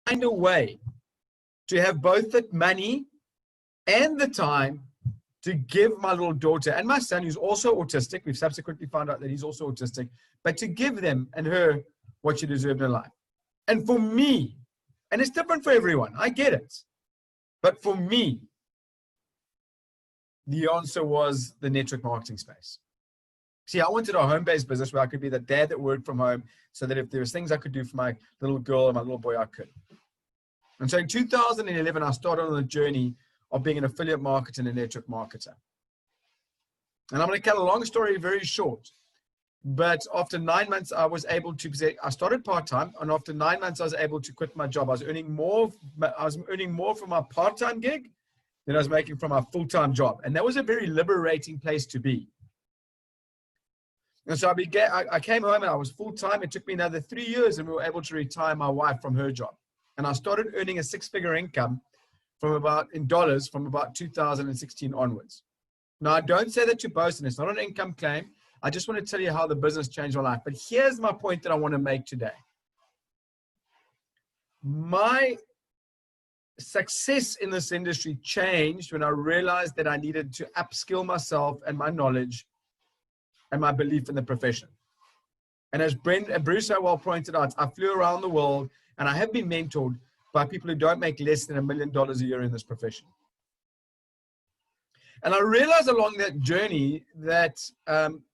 find a way to have both the money and the time to give my little daughter and my son, who's also autistic, we've subsequently found out that he's also autistic, but to give them and her what she deserved in life. And for me, and it's different for everyone, I get it, but for me, the answer was the network marketing space. See, I wanted a home-based business where I could be the dad that worked from home, so that if there was things I could do for my little girl and my little boy, I could. And so in 2011, I started on the journey of being an affiliate marketer and a network marketer. And I'm going to cut a long story very short. But after 9 months, I was able to, I started part-time, and after 9 months, I was able to quit my job. I was earning more from my part-time gig than I was making from my full-time job. And that was a very liberating place to be. And so I came home and I was full-time. It took me another 3 years, and we were able to retire my wife from her job. And I started earning a six-figure income in dollars from about 2016 onwards. Now, I don't say that to boast, and it's not an income claim. I just want to tell you how the business changed my life. But here's my point that I want to make today. My success in this industry changed when I realized that I needed to upskill myself and my knowledge and my belief in the profession. And as Bruce so well pointed out, I flew around the world, and I have been mentored by people who don't make less than $1 million a year in this profession. And I realized along that journey that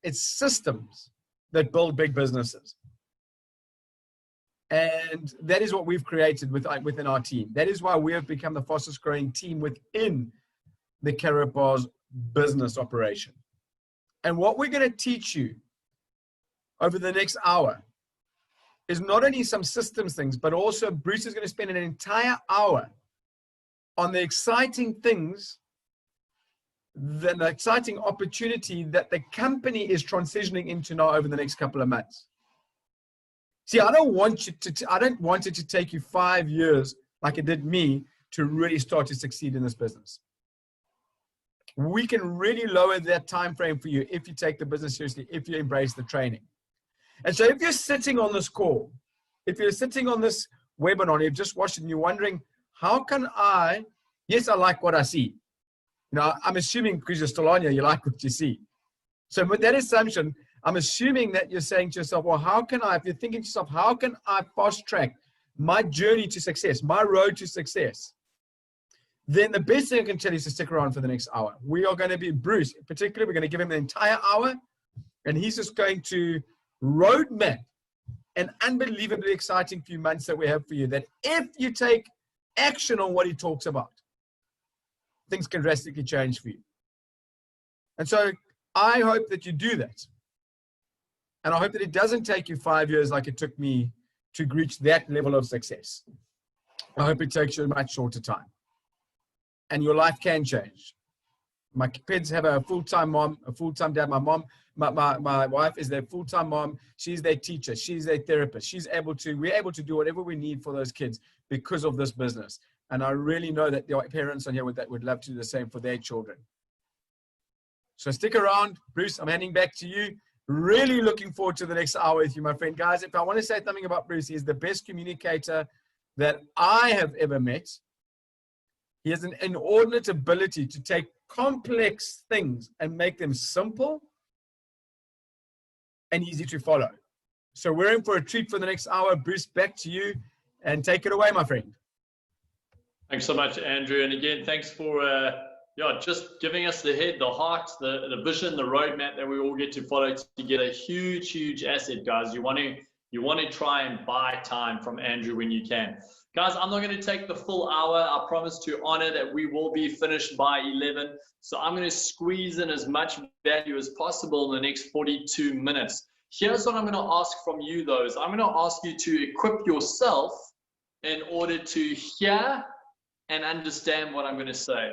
it's systems that build big businesses. And that is what we've created within our team. That is why we have become the fastest growing team within the Karatbars business operation. And what we're going to teach you over the next hour is not only some systems things, but also Bruce is going to spend an entire hour on the exciting things, the exciting opportunity that the company is transitioning into now over the next couple of months. See, I don't want it to take you 5 years like it did me to really start to succeed in this business. We can really lower that time frame for you if you take the business seriously, if you embrace the training. And so if you're sitting on this call, if you're sitting on this webinar, you've just watched it and you're wondering, how can yes, I like what I see. You know, I'm assuming because you're still on here, you like what you see. So with that assumption, I'm assuming that you're saying to yourself, well, how can I, if you're thinking to yourself, how can I fast track my journey to success, my road to success? Then the best thing I can tell you is to stick around for the next hour. We are going to be, Bruce, particularly, we're going to give him an entire hour, and he's just going to roadmap an unbelievably exciting few months that we have for you, that if you take action on what he talks about, things can drastically change for you. And so I hope that you do that. And I hope that it doesn't take you 5 years like it took me to reach that level of success. I hope it takes you a much shorter time. And your life can change. My kids have a full-time mom, a full-time dad. My wife is their full-time mom. She's their teacher. She's their therapist. We're able to do whatever we need for those kids because of this business. And I really know that the parents on here would love to do the same for their children. So stick around. Bruce, I'm handing back to you. Really looking forward to the next hour with you, my friend. Guys, if I want to say something about Bruce, he's the best communicator that I have ever met. He has an inordinate ability to take complex things and make them simple and easy to follow. So we're in for a treat for the next hour. Bruce, back to you, and take it away, my friend. Thanks so much, Andrew. And again, thanks for just giving us the head, the heart, the vision, the roadmap that we all get to follow together. Huge, huge asset, guys. You want to try and buy time from Andrew when you can. Guys, I'm not going to take the full hour. I promise to honor that we will be finished by 11. So I'm going to squeeze in as much value as possible in the next 42 minutes. Here's what I'm going to ask from you, though. I'm going to ask you to equip yourself in order to hear and understand what I'm going to say.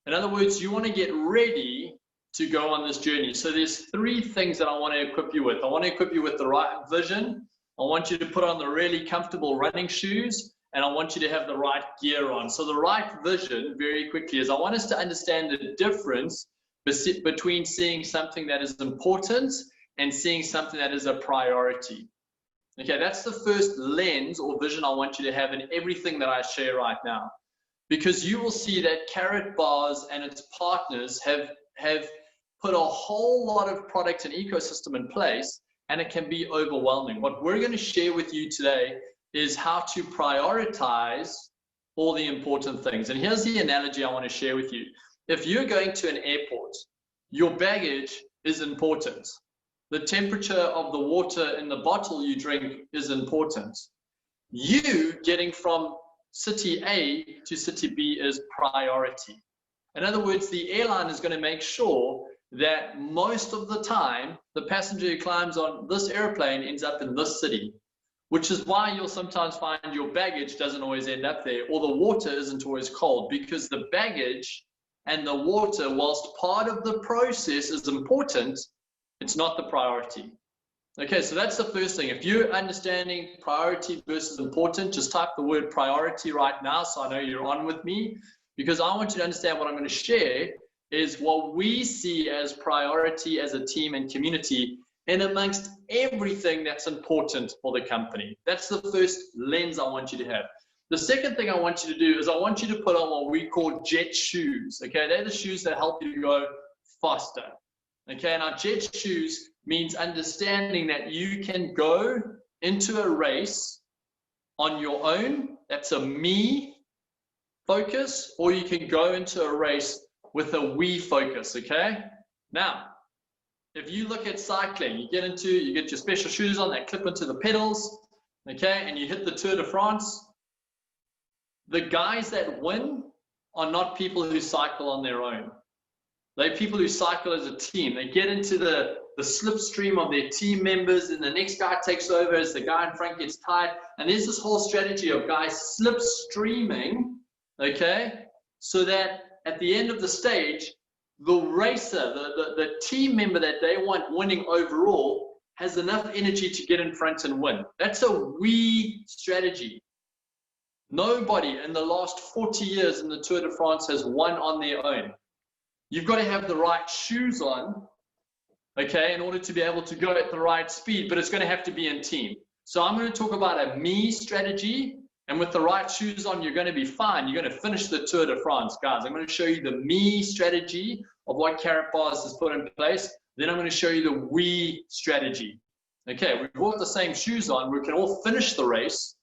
In other words, you want to get ready to go on this journey. So there's 3 things that I want to equip you with. I want to equip you with the right vision. I want you to put on the really comfortable running shoes. And I want you to have the right gear on. So the right vision, very quickly, is I want us to understand the difference between seeing something that is important and seeing something that is a priority. Okay, that's the first lens or vision I want you to have in everything that I share right now. Because you will see that Karatbars and its partners have put a whole lot of product and ecosystem in place, and it can be overwhelming. What we're going to share with you today is how to prioritize all the important things. And here's the analogy I want to share with you. If you're going to an airport, your baggage is important. The temperature of the water in the bottle you drink is important. You getting from city A to city B is priority. In other words, the airline is going to make sure that most of the time, the passenger who climbs on this airplane ends up in this city, which is why you'll sometimes find your baggage doesn't always end up there, or the water isn't always cold, because the baggage and the water, whilst part of the process is important, it's not the priority. Okay, so that's the first thing. If you're understanding priority versus important, just type the word priority right now so I know you're on with me, because I want you to understand what I'm going to share is what we see as priority as a team and community in amongst everything that's important for the company. That's the first lens I want you to have. The second thing I want you to do is I want you to put on what we call jet shoes. Okay, they're the shoes that help you go faster. Okay, now jet shoes means understanding that you can go into a race on your own. That's a me focus, or you can go into a race with a we focus. Okay, now if you look at cycling, you get your special shoes on that clip into the pedals, okay, and you hit the Tour de France. The guys that win are not people who cycle on their own. They're people who cycle as a team. They get into the slipstream of their team members, and the next guy takes over as the guy in front gets tired. And there's this whole strategy of guys slipstreaming, okay, so that at the end of the stage, the racer, the team member that they want winning overall has enough energy to get in front and win. That's a we strategy. Nobody in the last 40 years in the Tour de France has won on their own. You've got to have the right shoes on, okay, in order to be able to go at the right speed, but it's going to have to be in team. So I'm going to talk about a me strategy, and with the right shoes on, you're going to be fine. You're going to finish the Tour de France, guys. I'm going to show you the me strategy of what Karatbars has put in place. Then I'm going to show you the we strategy. Okay, we've all got the same shoes on. We can all finish the race,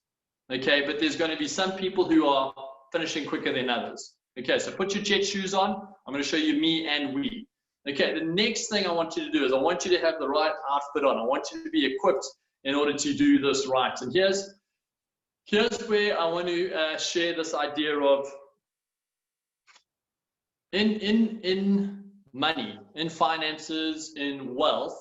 okay, but there's going to be some people who are finishing quicker than others. Okay, so put your jet shoes on. I'm going to show you me and we. Okay, the next thing I want you to do is I want you to have the right outfit on. I want you to be equipped in order to do this right. And here's where I want to share this idea of in money, in finances, in wealth,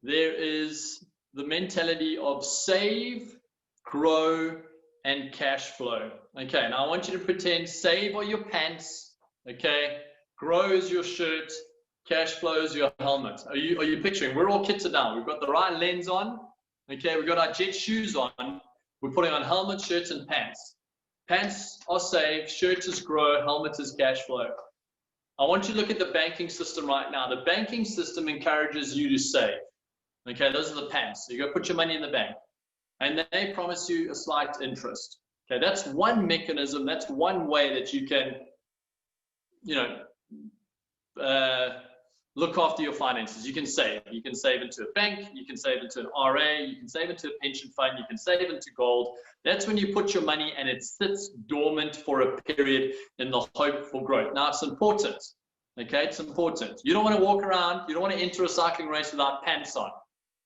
there is the mentality of save, grow, and cash flow. Okay, now I want you to pretend save are your pants, okay, grow is your shirt, cash flow is your helmet. Are you picturing? We're all kitted down. We've got the right lens on, okay, we've got our jet shoes on, we're putting on helmet, shirts, and pants. Pants are save, shirt is grow, helmet is cash flow. I want you to look at the banking system right now. The banking system encourages you to save. Okay, those are the pants. So you go put your money in the bank, and they promise you a slight interest. Okay, that's one mechanism. That's one way that you can, look after your finances. You can save. You can save into a bank. You can save into an RA. You can save into a pension fund. You can save into gold. That's when you put your money and it sits dormant for a period in the hope for growth. Now, it's important. Okay, it's important. You don't want to walk around. You don't want to enter a cycling race without pants on.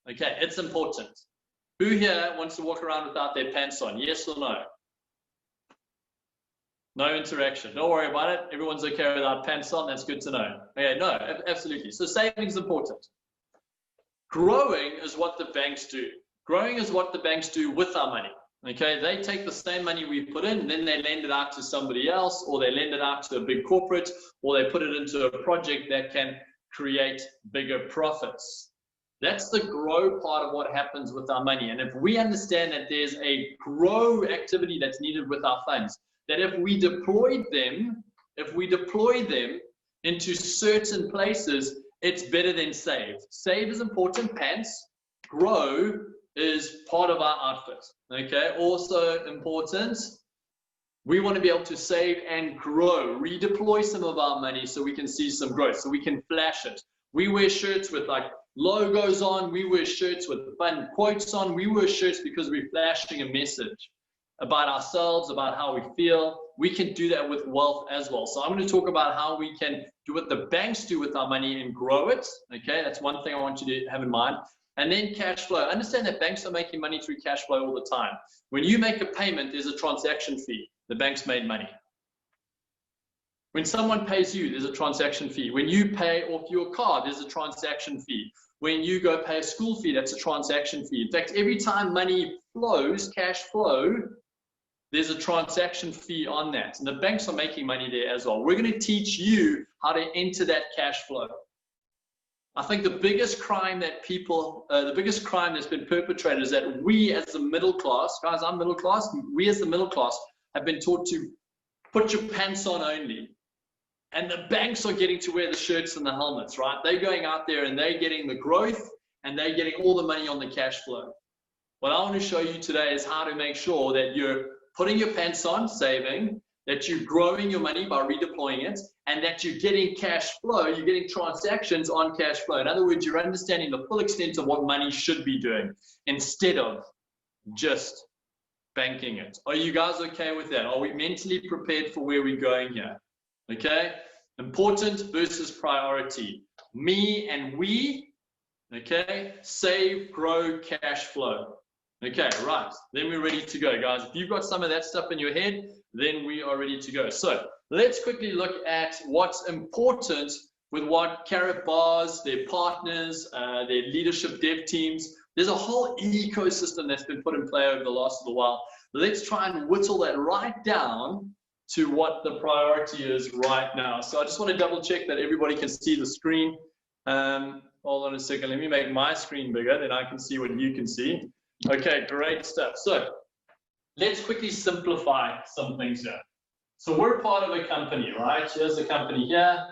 Okay, it's important. Who here wants to walk around without their pants on? Yes or no? No interaction. Don't worry about it. Everyone's okay without pants on. That's good to know. Okay, no, absolutely. So saving is important. Growing is what the banks do. Growing is what the banks do with our money. Okay, they take the same money we put in, and then they lend it out to somebody else, or they lend it out to a big corporate, or they put it into a project that can create bigger profits. That's the grow part of what happens with our money. And if we understand that there's a grow activity that's needed with our funds, that if we deploy them into certain places, it's better than save. Save is important, pants. Grow is part of our outfit. Okay, also important, we want to be able to save and grow, redeploy some of our money so we can see some growth, so we can flash it. We wear shirts with like logos on, we wear shirts with fun quotes on, we wear shirts because we're flashing a message about ourselves, about how we feel. We can do that with wealth as well. So I'm going to talk about how we can do what the banks do with our money and grow it. Okay, that's one thing I want you to have in mind. And then cash flow. Understand that banks are making money through cash flow all the time. When you make a payment, there's a transaction fee. The bank's made money. When someone pays you, there's a transaction fee. When you pay off your car, there's a transaction fee. When you go pay a school fee, that's a transaction fee. In fact, every time money flows, cash flow, there's a transaction fee on that. And the banks are making money there as well. We're going to teach you how to enter that cash flow. I think the biggest crime that the biggest crime that's been perpetrated is that we as the middle class, guys, I'm middle class, we as the middle class have been taught to put your pants on only. And the banks are getting to wear the shirts and the helmets, right? They're going out there and they're getting the growth and they're getting all the money on the cash flow. What I want to show you today is how to make sure that you're putting your pants on, saving, that you're growing your money by redeploying it, and that you're getting cash flow, you're getting transactions on cash flow. In other words, you're understanding the full extent of what money should be doing instead of just banking it. Are you guys okay with that? Are we mentally prepared for where we're going here? Okay? Important versus priority. Me and we, okay? Save, grow, cash flow. Okay, right. Then we're ready to go, guys. If you've got some of that stuff in your head, then we are ready to go. So let's quickly look at what's important with what Karatbars, their partners, their leadership dev teams. There's a whole ecosystem that's been put in play over the last little while. Let's try and whittle that right down to what the priority is right now. So I just want to double check that everybody can see the screen. Hold on a second. Let me make my screen bigger, then I can see what you can see. Okay, great stuff. So let's quickly simplify some things here. So we're part of a company, right? Here's the company here.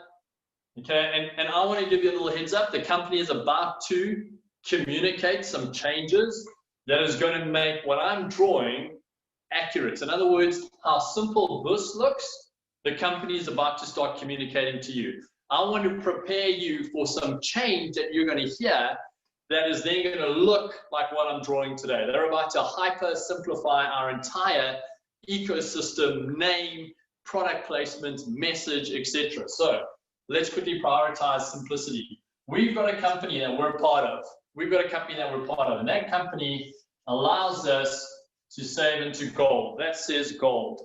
Okay, and I want to give you a little heads up. The company is about to communicate some changes that is going to make what I'm drawing accurate. In other words, how simple this looks, the company is about to start communicating to you. I want to prepare you for some change that you're going to hear that is then going to look like what I'm drawing today. They're about to hyper simplify our entire ecosystem, name, product placement, message, etc. So let's quickly prioritize simplicity. We've got a company that we're part of. And that company allows us to save into gold. That says gold.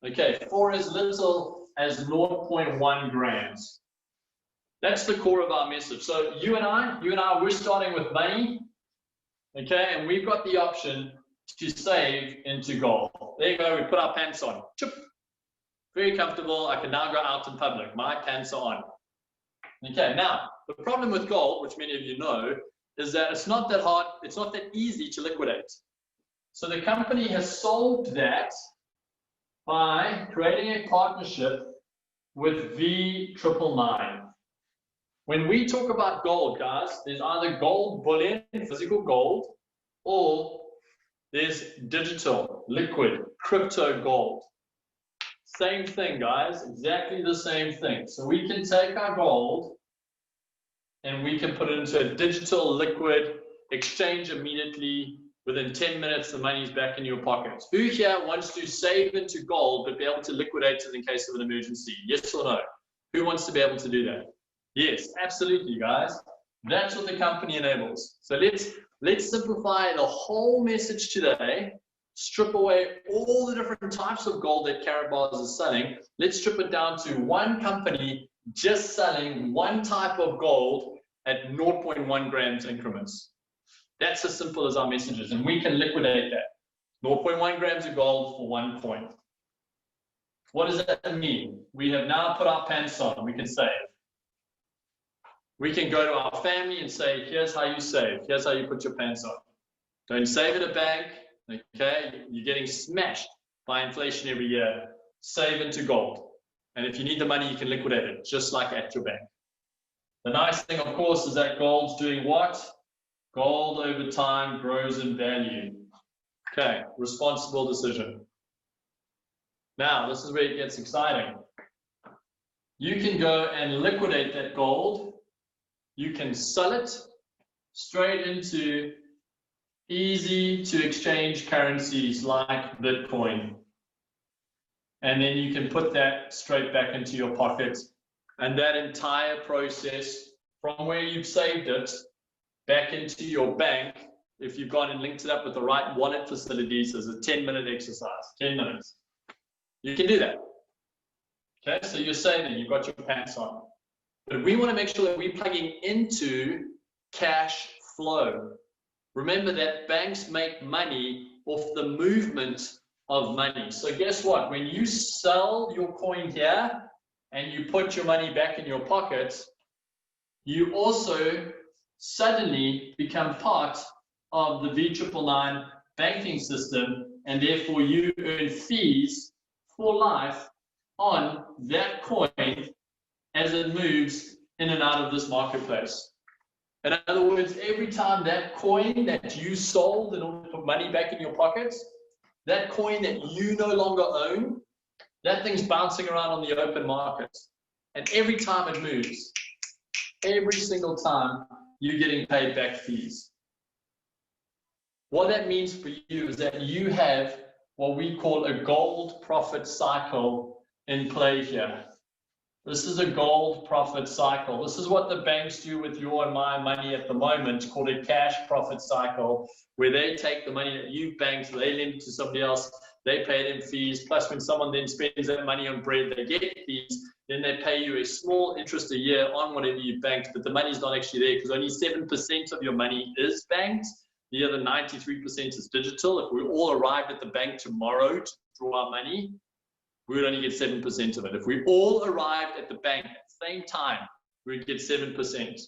Okay, for as little as 0.1 grams. That's the core of our message. So you and I, we're starting with money, okay, and we've got the option to save into gold. There you go, we put our pants on. Chip. Very comfortable. I can now go out in public. My pants are on. Okay, now, the problem with gold, which many of you know, is that it's not that hard, it's not that easy to liquidate. So the company has solved that by creating a partnership with V999. When we talk about gold, guys, there's either gold bullion, physical gold, or there's digital, liquid, crypto gold. Same thing, guys, exactly the same thing. So we can take our gold and we can put it into a digital, liquid, exchange immediately. Within 10 minutes, the money's back in your pocket. Who here wants to save into gold but be able to liquidate it in case of an emergency? Yes or no? Who wants to be able to do that? Yes, absolutely, guys. That's what the company enables. So let's simplify the whole message today, strip away all the different types of gold that Karatbars is selling. Let's strip it down to one company just selling one type of gold at 0.1 grams increments. That's as simple as our message is, and we can liquidate that. 0.1 grams of gold for 1 coin. What does that mean? We have now put our pants on, we can save. We can go to our family and say, here's how you save. Here's how you put your pants on. Don't save at a bank, okay? You're getting smashed by inflation every year. Save into gold. And if you need the money, you can liquidate it, just like at your bank. The nice thing, of course, is that gold's doing what? Gold over time grows in value. Okay, responsible decision. Now, this is where it gets exciting. You can go and liquidate that gold. You can sell it straight into easy to exchange currencies like Bitcoin. And then you can put that straight back into your pocket. And that entire process from where you've saved it back into your bank, if you've gone and linked it up with the right wallet facilities, is a 10-minute exercise, 10 minutes. You can do that. Okay, so you're saving, you've got your pants on. But we want to make sure that we're plugging into cash flow. Remember that banks make money off the movement of money. So guess what? When you sell your coin here and you put your money back in your pocket, you also suddenly become part of the V999 banking system, and therefore you earn fees for life on that coin as it moves in and out of this marketplace. In other words, every time that coin that you sold in order to put money back in your pockets, that coin that you no longer own, that thing's bouncing around on the open market. And every time it moves, every single time, you're getting paid back fees. What that means for you is that you have what we call a gold profit cycle in play here. This is a gold profit cycle. This is what the banks do with your and my money at the moment, called a cash profit cycle, where they take the money that you've banked, they lend it to somebody else, they pay them fees, plus when someone then spends that money on bread, they get fees, then they pay you a small interest a year on whatever you've banked, but the money's not actually there because only 7% of your money is banked. The other 93% is digital. If we all arrived at the bank tomorrow to draw our money, we would only get 7% of it. If we all arrived at the bank at the same time, we would get 7%.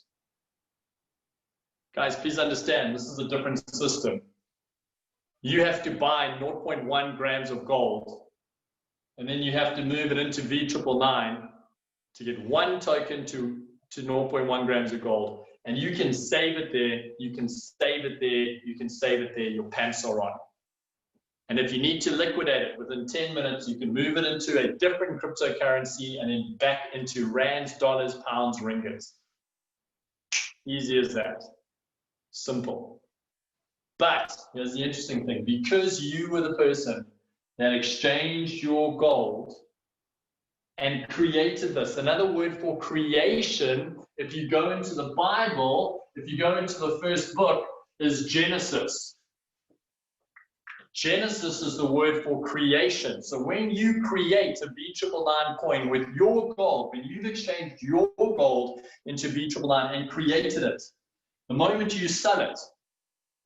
Guys, please understand, this is a different system. You have to buy 0.1 grams of gold, and then you have to move it into V999 to get one token to 0.1 grams of gold. And you can save it there, you can save it there, you can save it there, your pants are on. And if you need to liquidate it within 10 minutes, you can move it into a different cryptocurrency and then back into rands, dollars, pounds, ringgits. Easy as that. Simple. But here's the interesting thing. Because you were the person that exchanged your gold and created this. Another word for creation, if you go into the Bible, if you go into the first book, is Genesis. Genesis is the word for creation. So when you create a V999 coin with your gold, when you've exchanged your gold into V999 and created it, the moment you sell it,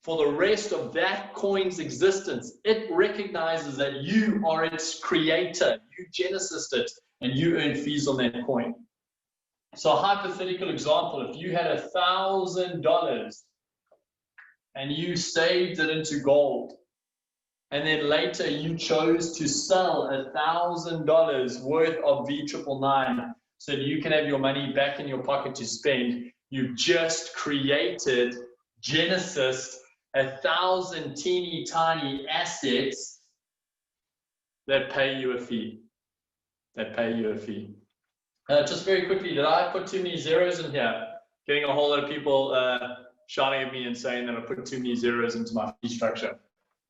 for the rest of that coin's existence, it recognizes that you are its creator. You genesised it, and you earn fees on that coin. So a hypothetical example, if you had $1,000 and you saved it into gold, and then later you chose to sell $1,000 worth of V999 so that you can have your money back in your pocket to spend, you've just created, genesis, 1,000 teeny tiny assets that pay you a fee. Just very quickly, did I put too many zeros in here? Getting a whole lot of people shouting at me and saying that I put too many zeros into my fee structure.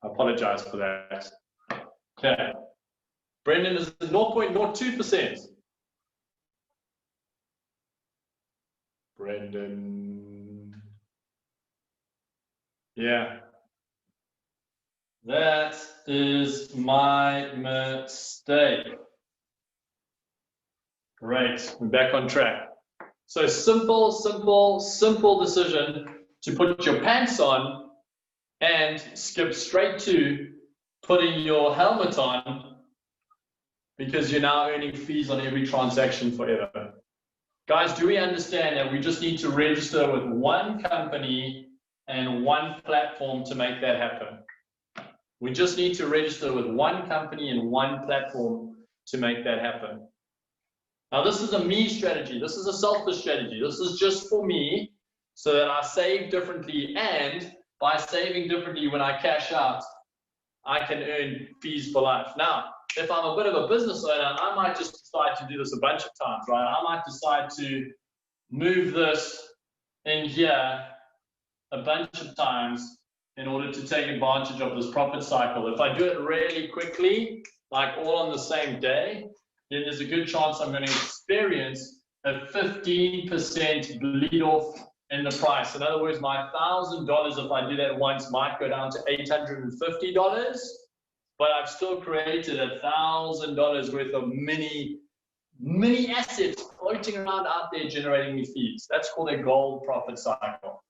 I apologize for that. Okay. Brendan is 0.02%. Brendan. Yeah. That is my mistake. Great. We're back on track. So simple decision to put your pants on and skip straight to putting your helmet on because you're now earning fees on every transaction forever. Guys, do we understand that we just need to register with one company and one platform to make that happen? We just need to register with one company and one platform to make that happen. Now, this is a me strategy. This is a selfish strategy. This is just for me. so that I save differently, and by saving differently when I cash out, I can earn fees for life. Now, if I'm a bit of a business owner, I might just decide to do this a bunch of times, right? I might decide to move this in here a bunch of times in order to take advantage of this profit cycle. If I do it really quickly, like all on the same day, then there's a good chance I'm going to experience a 15% bleed off in the price. In other words, my $1,000, if I do that once, might go down to $850, but I've still created $1,000 worth of mini assets floating around out there generating me fees. That's called a gold profit cycle.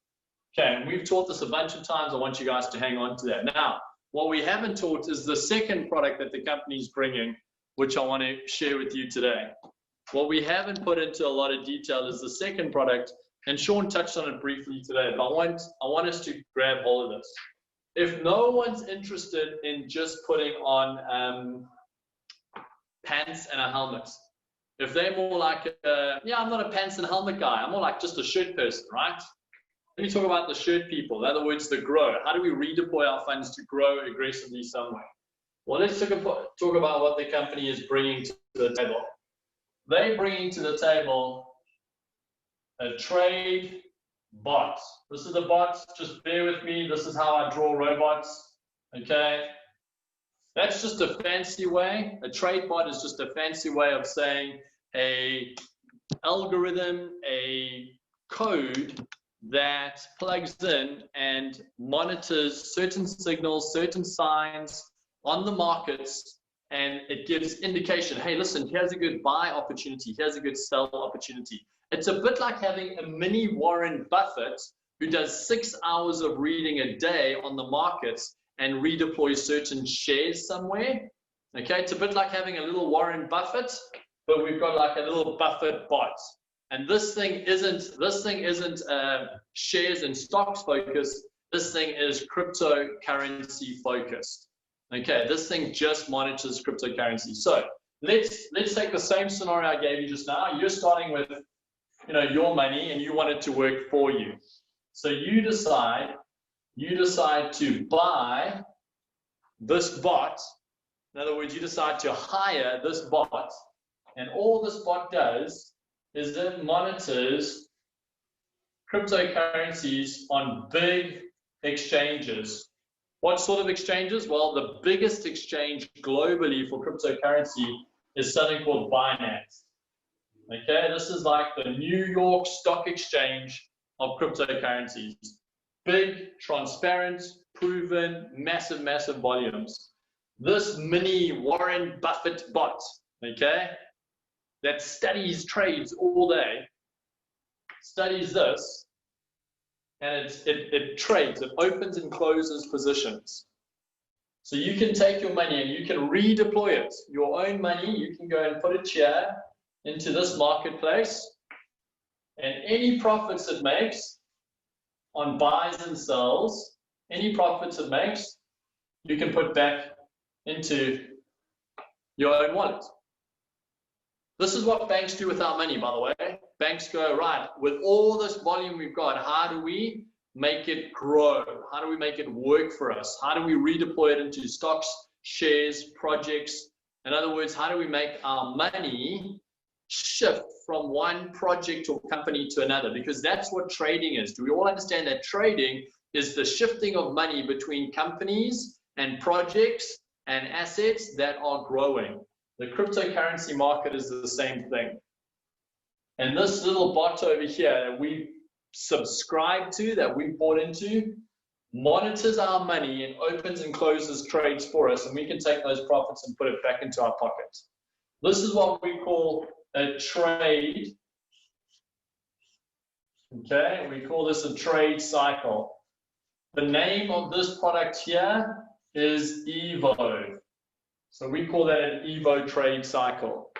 Okay, and we've taught this a bunch of times. I want you guys to hang on to that. Now, what we haven't taught is the second product that the company is bringing, which I want to share with you today. What we haven't put into a lot of detail is the second product, and Sean touched on it briefly today, but I want us to grab hold of this. If no one's interested in just putting on pants and a helmet, if they're more like, yeah, I'm not a pants and helmet guy, I'm more like just a shirt person, right? Let me talk about the shirt people. In other words, the grow. How do we redeploy our funds to grow aggressively somewhere? Well, let's talk about what the company is bringing to the table. They're bringing to the table a trade bot. This is a bot. Just bear with me. This is how I draw robots. Okay. That's just a fancy way. A trade bot is just a fancy way of saying a algorithm, a code that plugs in and monitors certain signals, certain signs on the markets, and it gives indication, hey, listen, here's a good buy opportunity, here's a good sell opportunity. It's a bit like having a mini Warren Buffett who does 6 hours of reading a day on the markets and redeploys certain shares somewhere. Okay, it's a bit like having a little Warren Buffett, but we've got like a little Buffett bot. And this thing isn't shares and stocks focused. This thing is cryptocurrency focused. Okay, this thing just monitors cryptocurrency. So let's take the same scenario I gave you just now. You're starting with your money and you want it to work for you. So you decide to buy this bot. In other words, you decide to hire this bot, and all this bot does is it monitors cryptocurrencies on big exchanges. What sort of exchanges? Well, the biggest exchange globally for cryptocurrency is something called Binance. Okay, this is like the New York Stock Exchange of cryptocurrencies. Big, transparent, proven, massive volumes. This mini Warren Buffett bot, okay, that studies trades all day, studies this, and it trades, it opens and closes positions. So you can take your money and you can redeploy it, your own money, you can go and put it here into this marketplace, and any profits it makes on buys and sells, any profits it makes, you can put back into your own wallet. This is what banks do with our money, by the way. Banks go, right, with all this volume we've got, how do we make it grow? How do we make it work for us? How do we redeploy it into stocks, shares, projects? In other words, how do we make our money shift from one project or company to another? Because that's what trading is. Do we all understand that trading is the shifting of money between companies and projects and assets that are growing? The cryptocurrency market is the same thing. And this little bot over here that we subscribe to, that we bought into, monitors our money and opens and closes trades for us, and we can take those profits and put it back into our pocket. This is what we call a trade. Okay, we call this a trade cycle. The name of this product here is Evo. So we call that an Evo trade cycle.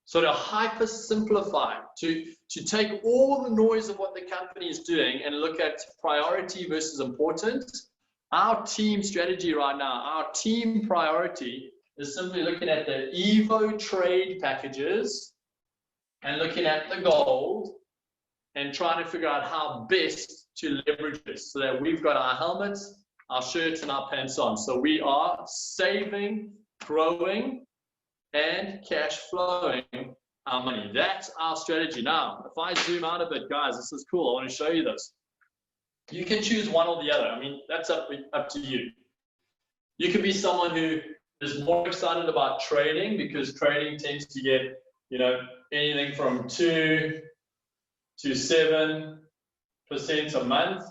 So to hyper simplify, to take all the noise of what the company is doing and look at priority versus importance, our team strategy right now, our team priority is simply looking at the Evo trade packages and looking at the gold and trying to figure out how best to leverage this so that we've got our helmets, our shirts, and our pants on. So we are saving, growing, and cash flowing our money. That's our strategy. Now, if I zoom out a bit, guys, this is cool. I want to show you this. You can choose one or the other. I mean, that's up to you. You could be someone who is more excited about trading because trading tends to get, you know, anything from 2 to 7% a month.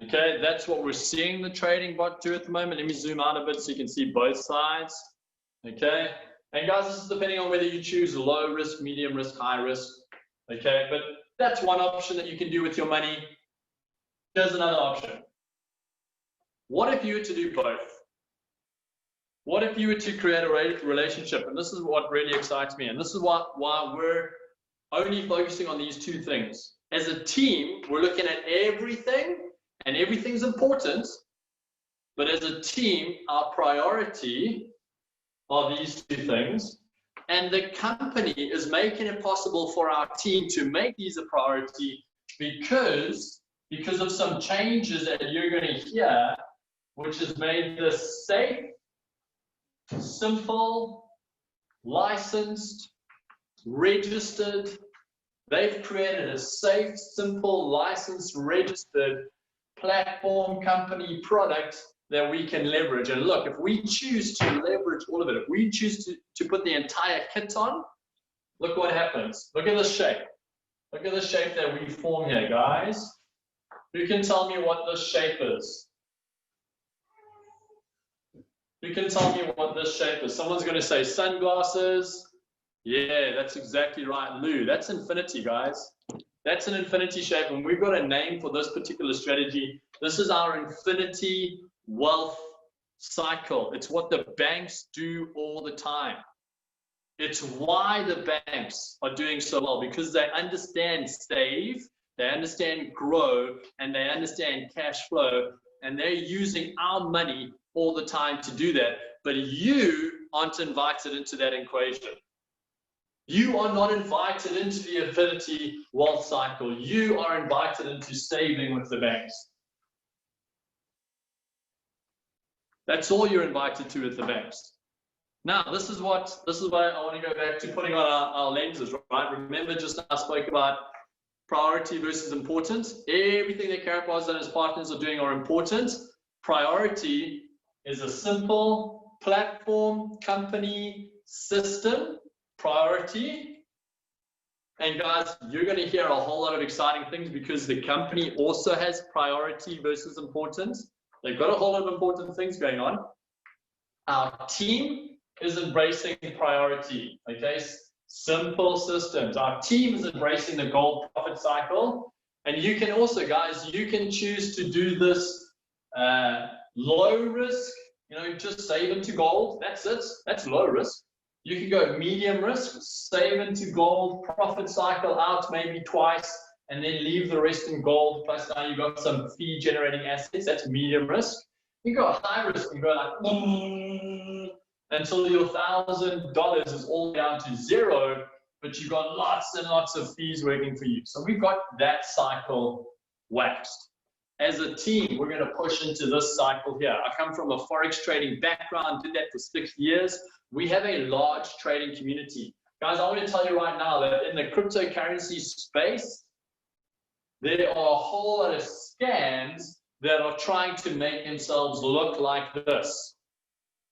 Okay, that's what we're seeing the trading bot do at the moment. Let me zoom out a bit so you can see both sides. Okay, and guys, this is depending on whether you choose low risk, medium risk, high risk. Okay, but that's one option that you can do with your money. Here's another option. What if you were to do both? What if you were to create a relationship? And this is what really excites me. And this is why we're only focusing on these two things. As a team, we're looking at everything, and everything's important. But as a team, our priority are these two things. And the company is making it possible for our team to make these a priority because of some changes that you're going to hear, which has made this safe, simple, licensed, registered. They've created a safe, simple, licensed, registered platform, company, product that we can leverage. And look, if we choose to leverage all of it, if we choose to put the entire kit on, look what happens. Look at the shape. Look at the shape that we form here, guys. Who can tell me what this shape is? Who can tell me what this shape is? Someone's going to say sunglasses. Yeah, that's exactly right, Lou. That's infinity, guys. That's an infinity shape, and we've got a name for this particular strategy. This is our infinity wealth cycle. It's what the banks do all the time. It's why the banks are doing so well, because they understand save, they understand grow, and they understand cash flow, and they're using our money all the time to do that. But you aren't invited into that equation. You are not invited into the infinity wealth cycle. You are invited into saving with the banks. That's all you're invited to with the banks. Now, this is why I want to go back to putting on our lenses, right? Remember, just I spoke about priority versus important. Everything that Karatbars and his partners are doing are important. Priority is a simple platform, company, system, priority. And guys, you're going to hear a whole lot of exciting things because the company also has priority versus important. They've got a whole lot of important things going on. Our team is embracing priority, okay? Simple systems. Our team is embracing the gold profit cycle. And you can also, guys, you can choose to do this low risk, you know, just save into gold. That's it. That's low risk. You can go medium risk, save into gold, profit cycle out maybe twice, and then leave the rest in gold. Plus now you've got some fee generating assets. That's medium risk. You go high risk and go like until your $1,000 is all down to zero, but you've got lots and lots of fees working for you. So we've got that cycle waxed. As a team, we're going to push into this cycle here. I come from a forex trading background, did that for 6 years. We have a large trading community. Guys, I want to tell you right now that in the cryptocurrency space, there are a whole lot of scams that are trying to make themselves look like this.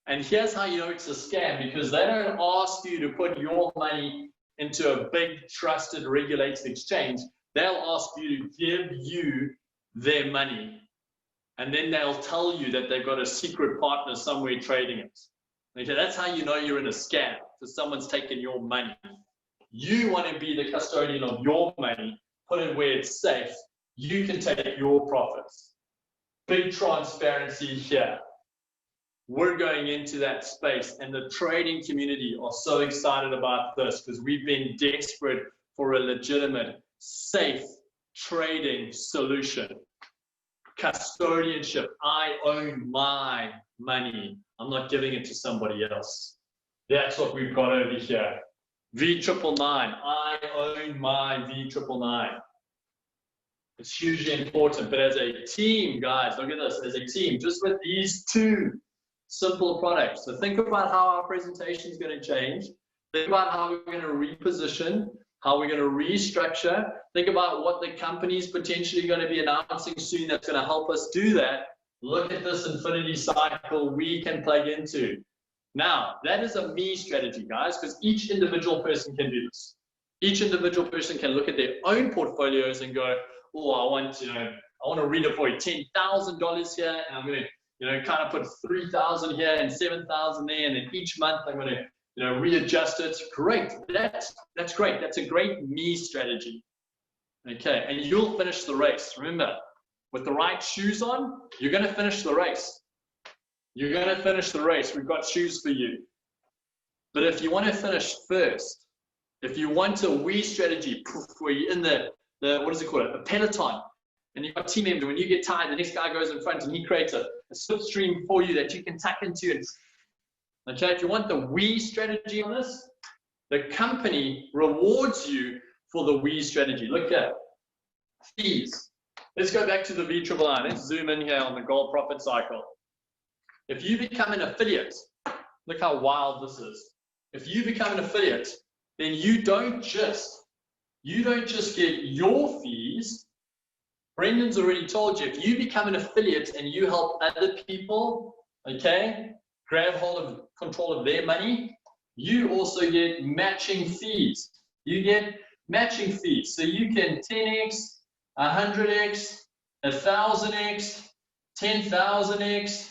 And here's how you know it's a scam, because they don't ask you to put your money into a big, trusted, regulated exchange. They'll ask you to give you their money, and then they'll tell you that they've got a secret partner somewhere trading it. Okay, that's how you know you're in a scam, because someone's taken your money. You want to be the custodian of your money, put it where it's safe. You can take your profits. Big transparency here. We're going into that space, and the trading community are so excited about this because we've been desperate for a legitimate, safe trading solution. Custodianship. I own my money. I'm not giving it to somebody else. That's what we've got over here. V999. I own my V999. It's hugely important. But as a team, guys, look at this. As a team, just with these two simple products. So think about how our presentation is going to change. Think about how we're going to reposition, how we're going to restructure. Think about what the company's potentially going to be announcing soon that's going to help us do that. Look at this infinity cycle we can plug into. Now, that is a me strategy, guys, because each individual person can do this. Each individual person can look at their own portfolios and go, oh, I want to redeploy $10,000 here, and I'm going to, kind of put 3,000 here and 7,000 there, and then each month I'm going to, readjust it. Great. That's great. That's a great me strategy. Okay, and you'll finish the race. Remember, with the right shoes on, you're going to finish the race. You're going to finish the race. We've got shoes for you. But if you want to finish first, if you want a we strategy where you're in the what is it called? A peloton, and you've got a team member, when you get tired, the next guy goes in front and he creates a slipstream for you that you can tuck into. Okay, if you want the we strategy on this, the company rewards you for the we strategy. Look at fees. Let's go back to the V999. Let's zoom in here on the gold profit cycle. If you become an affiliate, look how wild this is. If you become an affiliate, then you don't just get your fees. Brendan's already told you, if you become an affiliate and you help other people, okay, grab hold of control of their money, you also get matching fees. You get matching fees. So you can 10x, 100x, 1,000x, 10,000x,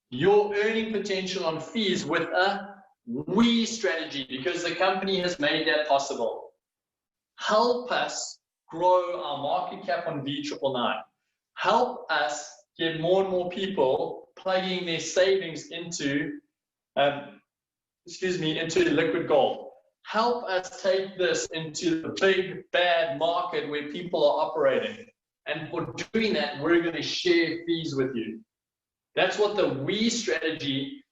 your earning potential on fees with a we strategy, because the company has made that possible. Help us grow our market cap on V999. Help us get more and more people plugging their savings into liquid gold. Help us take this into the big bad market where people are operating. And for doing that, we're going to share fees with you. That's what the we strategy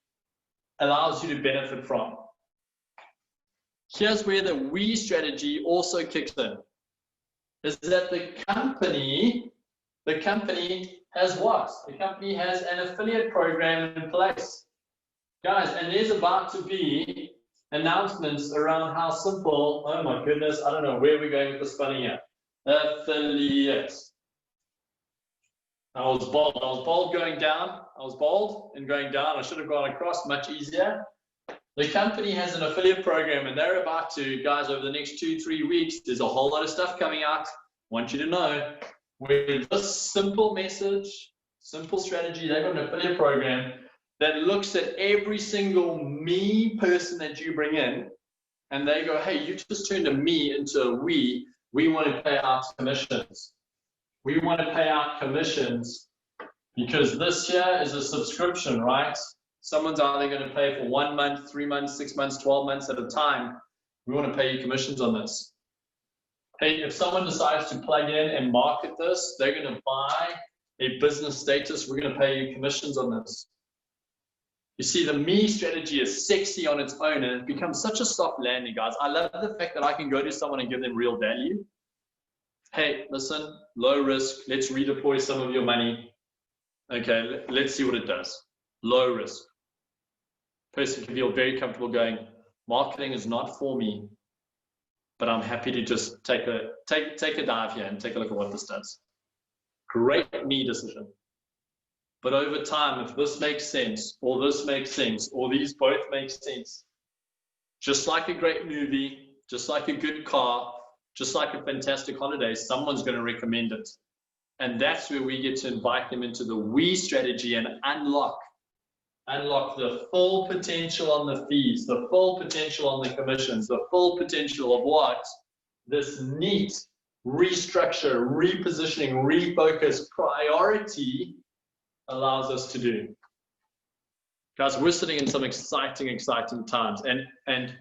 allows you to benefit from. Here's where the we strategy also kicks in. Is that the company has what? The company has an affiliate program in place. Guys, and there's about to be announcements around how simple, oh my goodness, I don't know where we're going with this funny here. Affiliates. I was bold going down. I was bold and going down. I should have gone across much easier. The company has an affiliate program, and they're about to, guys, over the next 2-3 weeks, there's a whole lot of stuff coming out. I want you to know, with this simple message, simple strategy, they've got an affiliate program that looks at every single me person that you bring in, and they go, hey, you just turned a me into a we want to pay out commissions. We want to pay out commissions because this here is a subscription, right? Someone's either going to pay for 1 month, 3 months, 6 months, 12 months at a time. We want to pay you commissions on this. Hey, if someone decides to plug in and market this, they're going to buy a business status. We're going to pay you commissions on this. You see, the me strategy is sexy on its own, and it becomes such a soft landing, guys. I love the fact that I can go to someone and give them real value. Hey, listen, low risk, let's redeploy some of your money. Okay, let's see what it does. Low risk. Person can feel very comfortable going, marketing is not for me, but I'm happy to just take a dive here and take a look at what this does. Great me decision. But over time, if this makes sense, or this makes sense, or these both make sense, just like a great movie, just like a good car, just like a fantastic holiday, someone's going to recommend it. And that's where we get to invite them into the we strategy and unlock the full potential on the fees, the full potential on the commissions, the full potential of what this neat restructure, repositioning, refocus, priority allows us to do. Guys, we're sitting in some exciting times, and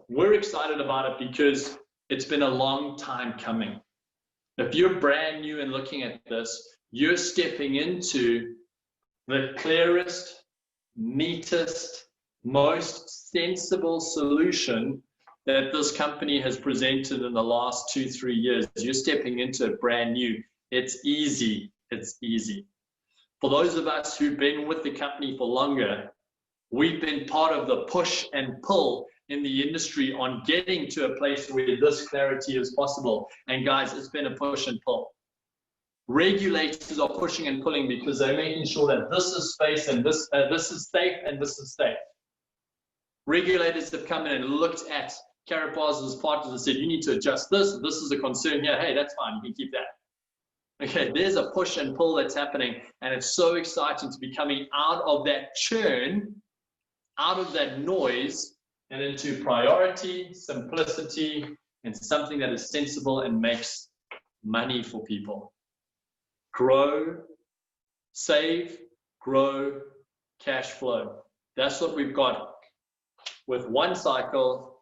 we're excited about it because it's been a long time coming. If you're brand new and looking at this, you're stepping into the clearest, neatest, most sensible solution that this company has presented in the last 2-3 years. You're stepping into it brand new. It's easy. It's easy. For those of us who've been with the company for longer, we've been part of the push and pull in the industry on getting to a place where this clarity is possible. And guys, it's been a push and pull. Regulators are pushing and pulling because they're making sure that this is space and this is safe and this is safe. Regulators have come in and looked at Karatbars as partners and said, you need to adjust this. This is a concern here. Hey, that's fine. You can keep that. Okay, there's a push and pull that's happening, and it's so exciting to be coming out of that churn, out of that noise, and into priority, simplicity, and something that is sensible and makes money for people. Grow, save, grow, cash flow. That's what we've got with one cycle,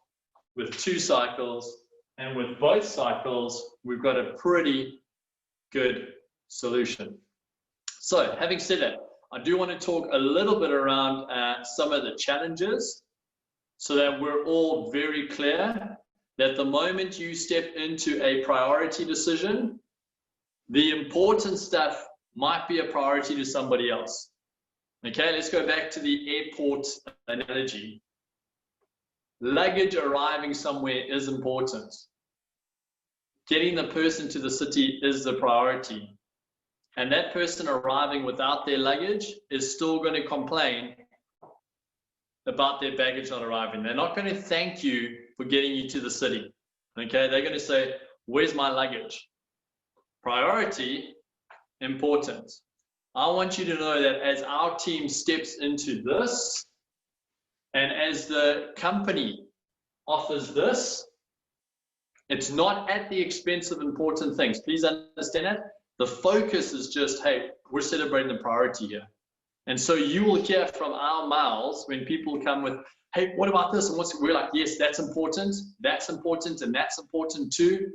with 2 cycles, and with both cycles, we've got a pretty good solution. So having said that, I do want to talk a little bit around some of the challenges so that we're all very clear that the moment you step into a priority decision, the important stuff might be a priority to somebody else. Okay, let's go back to the airport analogy. Luggage arriving somewhere is important. Getting the person to the city is the priority. And that person arriving without their luggage is still going to complain about their baggage not arriving. They're not going to thank you for getting you to the city. Okay, they're going to say, where's my luggage? Priority, important. I want you to know that as our team steps into this, and as the company offers this, it's not at the expense of important things. Please understand that. The focus is just, hey, we're celebrating the priority here. And so you will hear from our mouths when people come with, hey, what about this? And we're like, yes, that's important, and that's important too.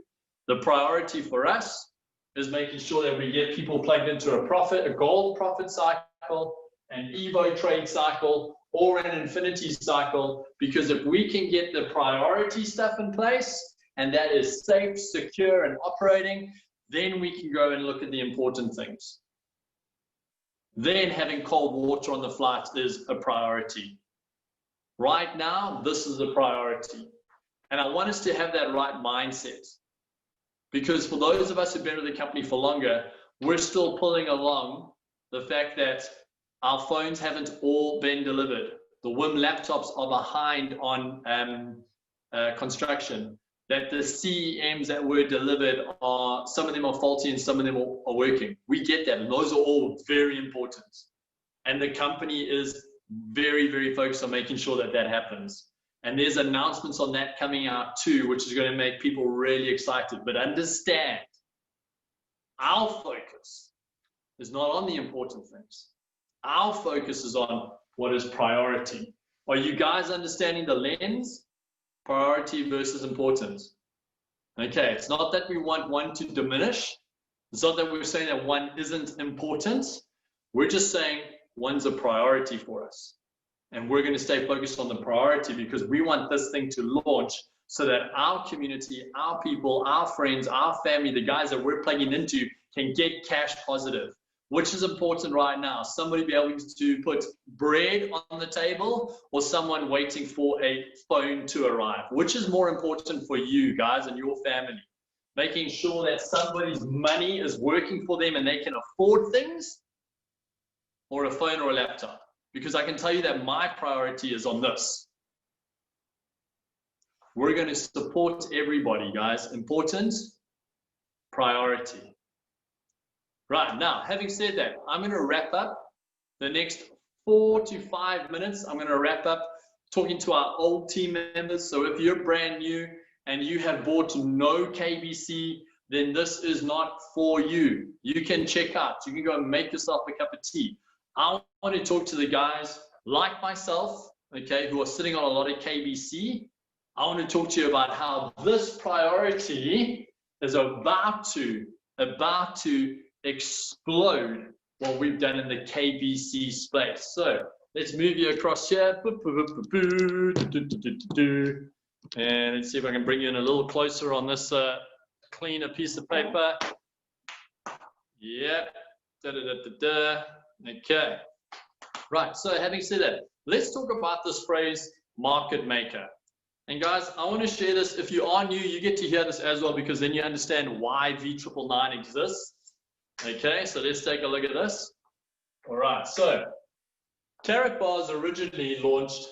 The priority for us is making sure that we get people plugged into a gold profit cycle, an Evo trade cycle, or an infinity cycle, because if we can get the priority stuff in place, and that is safe, secure, and operating, then we can go and look at the important things. Then having cold water on the flight is a priority. Right now, this is a priority. And I want us to have that right mindset. Because for those of us who've been with the company for longer, we're still pulling along the fact that our phones haven't all been delivered. The WIM laptops are behind on construction. That the CEMs that were delivered some of them are faulty and some of them are working. We get that, and those are all very important. And the company is very, very focused on making sure that that happens. And there's announcements on that coming out too, which is going to make people really excited. But understand, our focus is not on the important things. Our focus is on what is priority. Are you guys understanding the lens? Priority versus importance. Okay, it's not that we want one to diminish. It's not that we're saying that one isn't important. We're just saying one's a priority for us. And we're going to stay focused on the priority because we want this thing to launch so that our community, our people, our friends, our family, the guys that we're plugging into can get cash positive. Which is important right now? Somebody be able to put bread on the table or someone waiting for a phone to arrive? Which is more important for you guys and your family? Making sure that somebody's money is working for them and they can afford things, or a phone or a laptop? Because I can tell you that my priority is on this. We're going to support everybody, guys. Important, priority. Right, now, having said that, I'm going to wrap up the next 4 to 5 minutes. I'm going to wrap up talking to our old team members. So if you're brand new and you have bought no KBC, then this is not for you. You can check out. You can go and make yourself a cup of tea. I want to talk to the guys like myself, okay, who are sitting on a lot of KBC. I want to talk to you about how this priority is about to explode what we've done in the KBC space. So let's move you across here. And let's see if I can bring you in a little closer on this cleaner piece of paper. Yeah. Okay. Right. So having said that, let's talk about this phrase, market maker. And guys, I want to share this. If you are new, you get to hear this as well, because then you understand why V999 exists. Okay. So let's take a look at this. All right. So Karatbars originally launched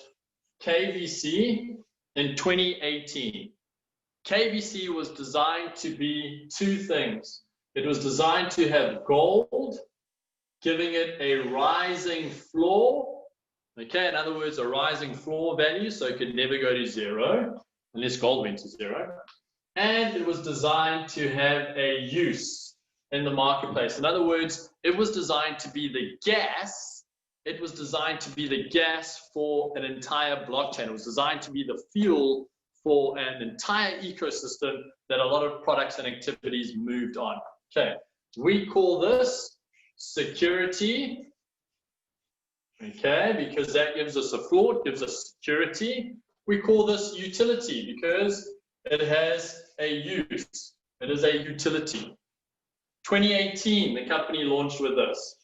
KVC in 2018. KVC was designed to be two things. It was designed to have gold, giving it a rising floor. Okay, in other words, a rising floor value, so it could never go to zero, unless gold went to zero. And it was designed to have a use in the marketplace. In other words, it was designed to be the gas. It was designed to be the gas for an entire blockchain. It was designed to be the fuel for an entire ecosystem that a lot of products and activities moved on. Okay, we call this security. Okay, because that gives us a floor, it gives us security. We call this utility because it has a use. It is a utility. 2018, the company launched with this.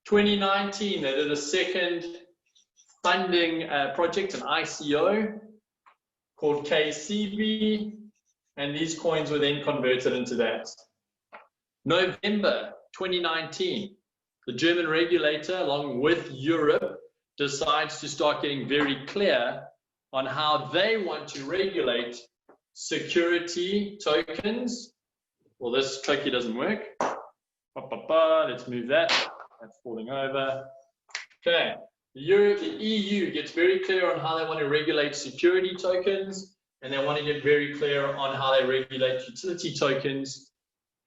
2019, they did a second funding project, an ICO called KCB, and these coins were then converted into that. November 2019, the German regulator, along with Europe, decides to start getting very clear on how they want to regulate security tokens. Well, this cookie doesn't work. Let's move that. That's falling over. Okay. The EU gets very clear on how they want to regulate security tokens, and they want to get very clear on how they regulate utility tokens.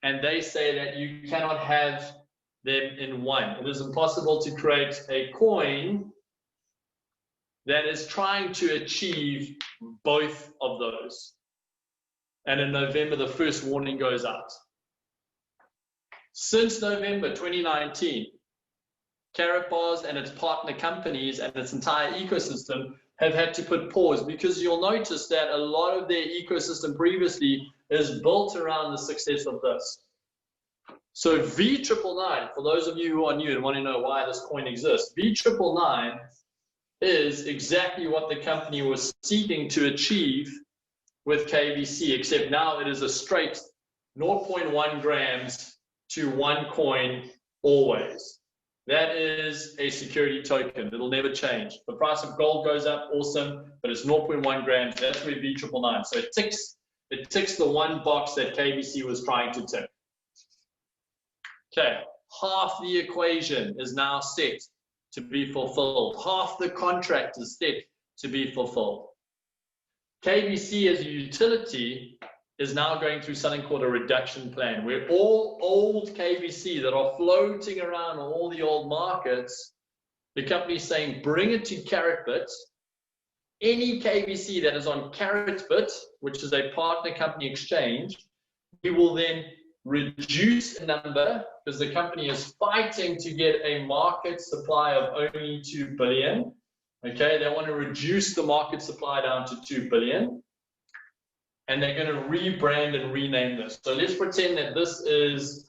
And they say that you cannot have them in one. It is impossible to create a coin that is trying to achieve both of those. And in November, the first warning goes out. Since November 2019, Karatbars and its partner companies and its entire ecosystem have had to put pause, because you'll notice that a lot of their ecosystem previously is built around the success of this. So V999, for those of you who are new and want to know why this coin exists, V999 is exactly what the company was seeking to achieve with KVC, except now it is a straight 0.1 grams to one coin always. That is a security token. It'll never change. The price of gold goes up, awesome, but it's 0.1 grams. That's where V999. So it ticks the one box that KVC was trying to tick. Okay, half the equation is now set to be fulfilled. Half the contract is set to be fulfilled. KVC as a utility is now going through something called a reduction plan, where all old KVC that are floating around all the old markets, the company is saying, bring it to Karatbit. Any KVC that is on Karatbit, which is a partner company exchange, we will then reduce the number, because the company is fighting to get a market supply of only 2 billion. Okay, they want to reduce the market supply down to 2 billion. And they're going to rebrand and rename this. So let's pretend that this is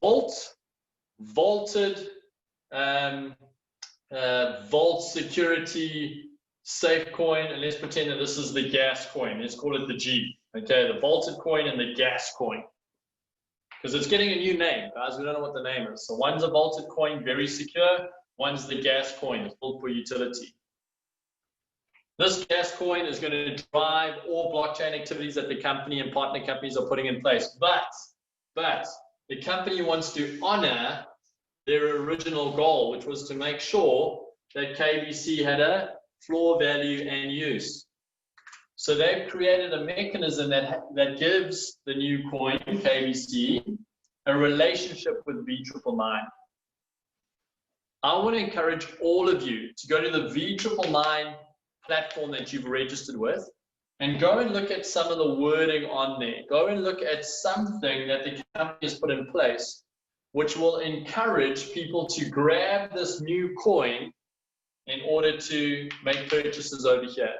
vaulted vault security safe coin, and let's pretend that this is the gas coin. Let's call it the G. Okay, the vaulted coin and the gas coin, because it's getting a new name, guys. We don't know what the name is. So one's a vaulted coin, very secure. One's the gas coin, it's built for utility. This gas coin is going to drive all blockchain activities that the company and partner companies are putting in place. But the company wants to honor their original goal, which was to make sure that KVC had a floor value and use. So they've created a mechanism that gives the new coin, KVC, a relationship with V999. I want to encourage all of you to go to the V999 platform that you've registered with and go and look at some of the wording on there. Go and look at something that the company has put in place, which will encourage people to grab this new coin in order to make purchases over here.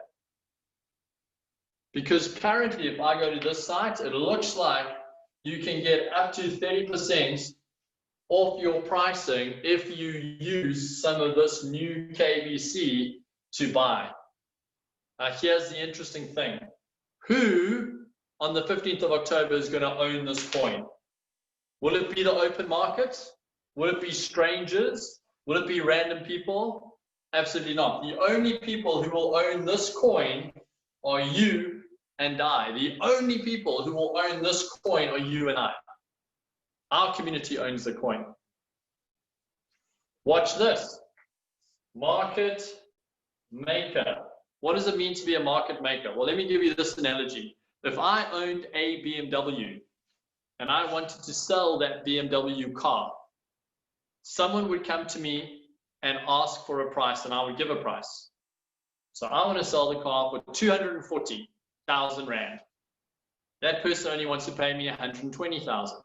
Because currently, if I go to this site, it looks like you can get up to 30% off your pricing if you use some of this new KBC to buy. Here's the interesting thing. Who on the 15th of October is going to own this coin? Will it be the open market? Will it be strangers? Will it be random people? Absolutely not. The only people who will own this coin are you and I. The only people who will own this coin are you and I. Our community owns the coin. Watch this. Market maker. What does it mean to be a market maker? Well, let me give you this analogy. If I owned a BMW and I wanted to sell that BMW car, someone would come to me and ask for a price, and I would give a price. So I want to sell the car for 240,000 Rand. That person only wants to pay me 120,000.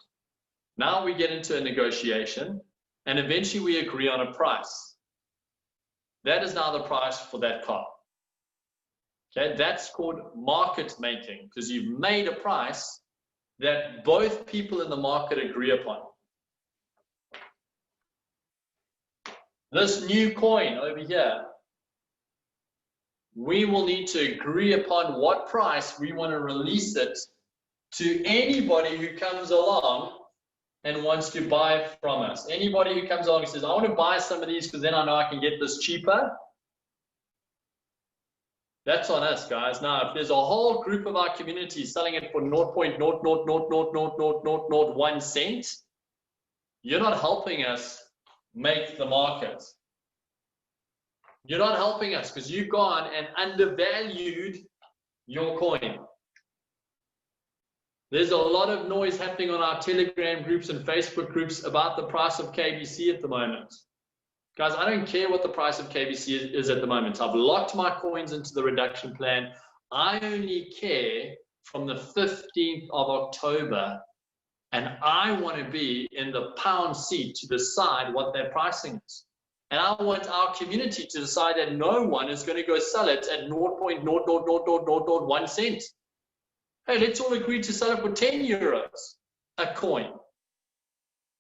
Now we get into a negotiation, and eventually we agree on a price. That is now the price for that car. Okay, that's called market making, because you've made a price that both people in the market agree upon. This new coin over here, we will need to agree upon what price we want to release it to anybody who comes along and wants to buy from us. Anybody who comes along and says, I want to buy some of these because then I know I can get this cheaper. That's on us, guys. Now, if there's a whole group of our community selling it for 0.0000001 cent, you're not helping us make the market. You're not helping us because you've gone and undervalued your coin. There's a lot of noise happening on our Telegram groups and Facebook groups about the price of KBC at the moment. Guys, I don't care what the price of KBC is at the moment. I've locked my coins into the reduction plan. I only care from the 15th of October, and I want to be in the pound seat to decide what their pricing is. And I want our community to decide that no one is going to go sell it at 0.00001 cent. Hey, let's all agree to sell it for 10 euros a coin.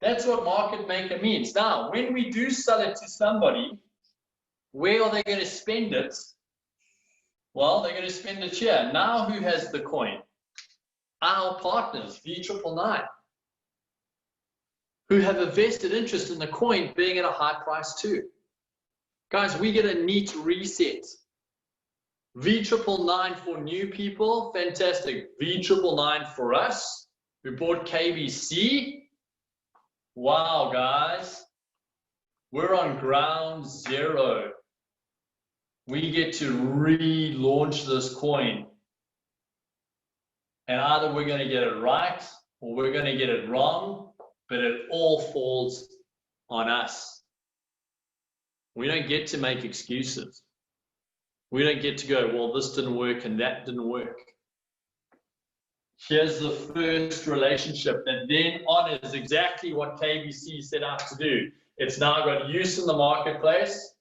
That's what market maker means. Now, when we do sell it to somebody, where are they going to spend it? Well, they're going to spend it here. Now, who has the coin? Our partners, V999, who have a vested interest in the coin being at a high price too. Guys, we get a neat reset. V999 for new people, fantastic. V999 for us, who bought KBC. Wow, guys, we're on ground zero. We get to relaunch this coin. And either we're going to get it right or we're going to get it wrong, but it all falls on us. We don't get to make excuses. We don't get to go, well, this didn't work and that didn't work. Here's the first relationship that then honors exactly what KBC set out to do. It's now got use in the marketplace.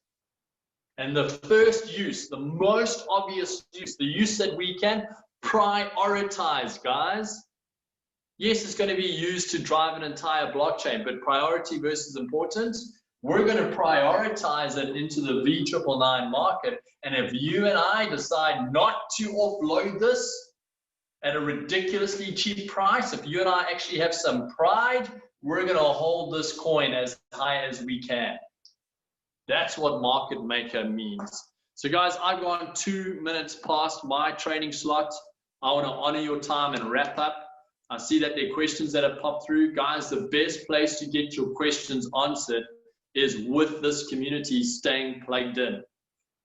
And the first use, the most obvious use, the use that we can prioritize, guys. Yes, it's going to be used to drive an entire blockchain, but priority versus importance, we're going to prioritize it into the V999 market. And if you and I decide not to offload this at a ridiculously cheap price, if you and I actually have some pride, we're going to hold this coin as high as we can. That's what market maker means. So guys, I've gone 2 minutes past my training slot. I want to honor your time and wrap up. I see that there are questions that have popped through. Guys, the best place to get your questions answered is with this community staying plugged in.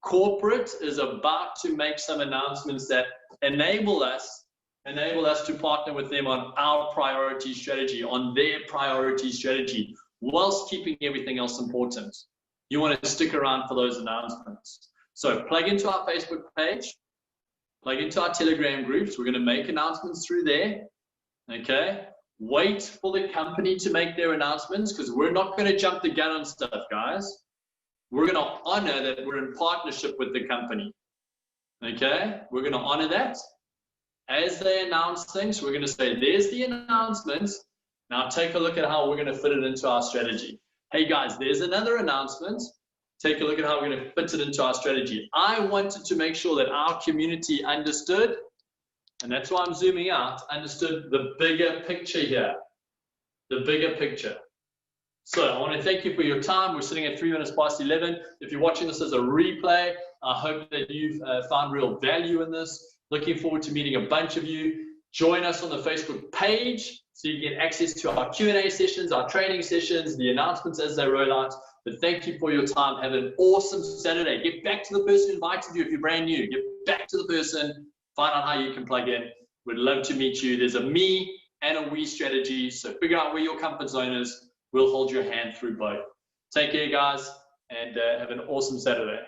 Corporate is about to make some announcements that enable us to partner with them on our priority strategy, on their priority strategy, whilst keeping everything else important. You want to stick around for those announcements. So plug into our Facebook page, plug into our Telegram groups. We're going to make announcements through there. Okay? Wait for the company to make their announcements because we're not going to jump the gun on stuff, guys. we're going to honor that we're in partnership with the company. Okay? We're going to honor that. As they announce things, we're going to say, there's the announcements. Now take a look at how we're going to fit it into our strategy. Hey guys, there's another announcement. Take a look at how we're going to fit it into our strategy. I wanted to make sure that our community understood, and that's why I'm zooming out, understood the bigger picture here. The bigger picture. So I want to thank you for your time. We're sitting at 11:03. If you're watching this as a replay, I hope that you've found real value in this. Looking forward to meeting a bunch of you. Join us on the Facebook page so you get access to our Q&A sessions, our training sessions, the announcements as they roll out. But thank you for your time. Have an awesome Saturday. Get back to the person who invited you if you're brand new. Get back to the person. Find out how you can plug in. We'd love to meet you. There's a me and a we strategy. So figure out where your comfort zone is. We'll hold your hand through both. Take care, guys, and have an awesome Saturday.